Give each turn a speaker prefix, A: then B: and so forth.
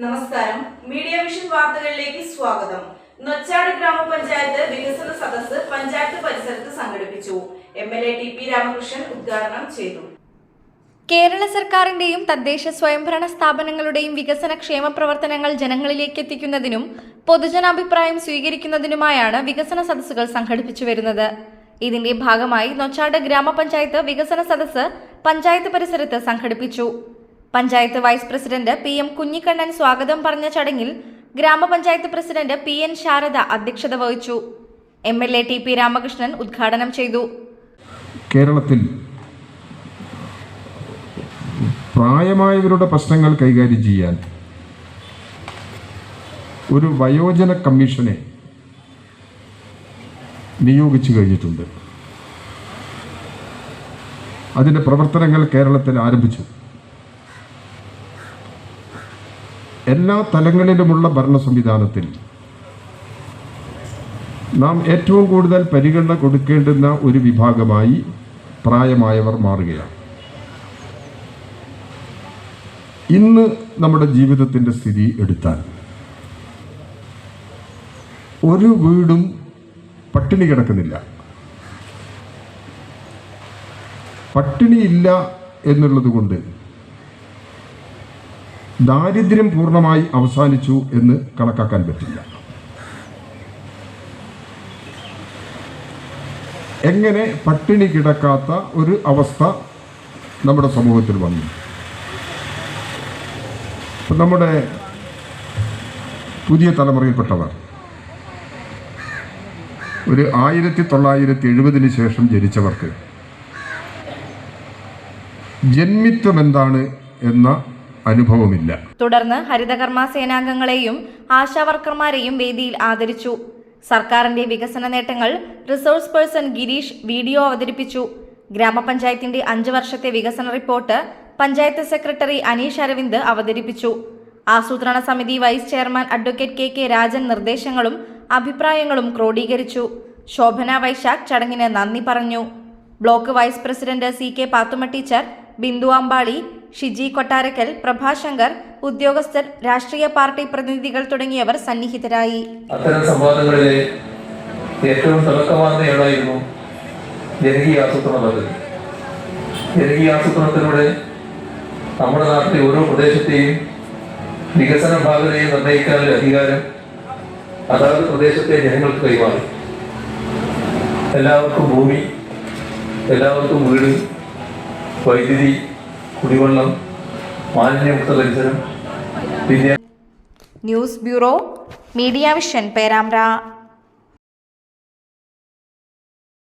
A: നമസ്കാരം. Media vision വാർത്തകളിലേക്ക് സ്വാഗതം. നൊച്ചാട് ഗ്രാമപഞ്ചായത്ത് വികസന സദസ്സ് പഞ്ചായത്ത് പരിസരത്ത് സംഘടിപ്പിച്ചു. MLA TP. രാമകൃഷ്ണൻ ഉദ്ഘാടനം ചെയ്തു.
B: കേരള സർക്കാരിന്റെയും തദ്ദേശ സ്വയംഭരണ സ്ഥാപനങ്ങളുടെയും വികസന ക്ഷേമ പ്രവർത്തനങ്ങൾ ജനങ്ങളിലേക്ക് എത്തിക്കുന്നതിനും പൊതുജനാഭിപ്രായം സ്വീകരിക്കുന്നതിനുമായാണ് വികസന സദസ്സുകൾ സംഘടിപ്പിച്ചു വരുന്നത്. ഇതിന്റെ ഭാഗമായി നൊച്ചാട് ഗ്രാമപഞ്ചായത്ത് വികസന സദസ്സ് പഞ്ചായത്ത് പരിസരത്ത് സംഘടിപ്പിച്ചു. Panchayat vice president P M. Kunhikannan സ്വാഗതം പറഞ്ഞ ചടങ്ങിൽ ഗ്രാമപഞ്ചായത്ത് പ്രസിഡന്റ് പി.എൻ. ശാരദ അധ്യക്ഷത വഹിച്ചു. MLA TP. രാമകൃഷ്ണൻ ഉദ്ഘാടനം ചെയ്തു.
C: കേരളത്തിൽ പ്രായമായവരുടെ പ്രശ്നങ്ങൾ കൈകാര്യം ചെയ്യാൻ ഒരു വയോജന കമ്മീഷനെ നിയോഗിച്ചു കഴിഞ്ഞിട്ടുണ്ട്. അതിൻ്റെ പ്രവർത്തനങ്ങൾ കേരളത്തിൽ ആരംഭിച്ചു. എല്ലാ തലങ്ങളിലുമുള്ള ഭരണ സംവിധാനത്തിൽ നാം ഏറ്റവും കൂടുതൽ പരിഗണന കൊടുക്കേണ്ടുന്ന ഒരു വിഭാഗമായി പ്രായമായവർ മാറുകയാണ്. ഇന്ന് നമ്മുടെ ജീവിതത്തിൻ്റെ സ്ഥിതി എടുത്താൽ ഒരു വീടും പട്ടിണി കിടക്കുന്നില്ല. പട്ടിണിയില്ല എന്നുള്ളത് കൊണ്ട് ദാരിദ്ര്യം പൂർണ്ണമായി അവസാനിച്ചു എന്ന് കണക്കാക്കാൻ പറ്റില്ല. എങ്ങനെ പട്ടിണി കിടക്കാത്ത ഒരു അവസ്ഥ നമ്മുടെ സമൂഹത്തിൽ വന്നു? നമ്മുടെ പുതിയ തലമുറയിൽപ്പെട്ടവർ ഒരു 1970 ശേഷം ജനിച്ചവർക്ക് ജന്മിത്വം എന്താണ് എന്ന അനുഭവമില്ല.
B: തുടർന്ന് ഹരിതകർമ്മ സേനാംഗങ്ങളെയും ആശാവർക്കർമാരെയും വേദിയിൽ ആദരിച്ചു. സർക്കാരിന്റെ വികസന നേട്ടങ്ങൾ റിസോഴ്സ് പേഴ്സൺ ഗിരീഷ് വീഡിയോ അവതരിപ്പിച്ചു. ഗ്രാമപഞ്ചായത്തിന്റെ 5 വർഷത്തെ വികസന റിപ്പോർട്ട് പഞ്ചായത്ത് സെക്രട്ടറി അനീഷ് അരവിന്ദ് അവതരിപ്പിച്ചു. ആസൂത്രണ സമിതി vice chairman advocate K K. Rajan നിർദ്ദേശങ്ങളും അഭിപ്രായങ്ങളും ക്രോഡീകരിച്ചു. ശോഭന വൈശാഖ് ചടങ്ങിന് നന്ദി പറഞ്ഞു. Block vice president C K. Pathumma teacher, Bindu Ambali, Shiji Kottarakkal, Prabhashankar, ഉദ്യോഗസ്ഥർ, രാഷ്ട്രീയ പാർട്ടി പ്രതിനിധികൾ തുടങ്ങിയവർ സന്നിഹിതരായി.
D: അത്തരം സംവാദങ്ങളിലെ ഏറ്റവും തിളക്കമാർന്നയാളായിരുന്നു ജനകീയ ആസൂത്രണ പദ്ധതി. ജനകീയ ആസൂത്രണത്തിലൂടെ നമ്മുടെ നാട്ടിലെ ഓരോ പ്രദേശത്തെയും വികസന ഭാഗതയെ നിർണ്ണയിക്കാനുള്ള അധികാരം അതാത് പ്രദേശത്തെ ജനങ്ങൾക്ക് കൈമാറി. എല്ലാവർക്കും ഭൂമി, എല്ലാവർക്കും വീട്, വൈദ്യുതി, കുടിവെള്ളം, മാലിന്യമുക്ത പരിസരം,
B: news bureau, media vision, Perambra.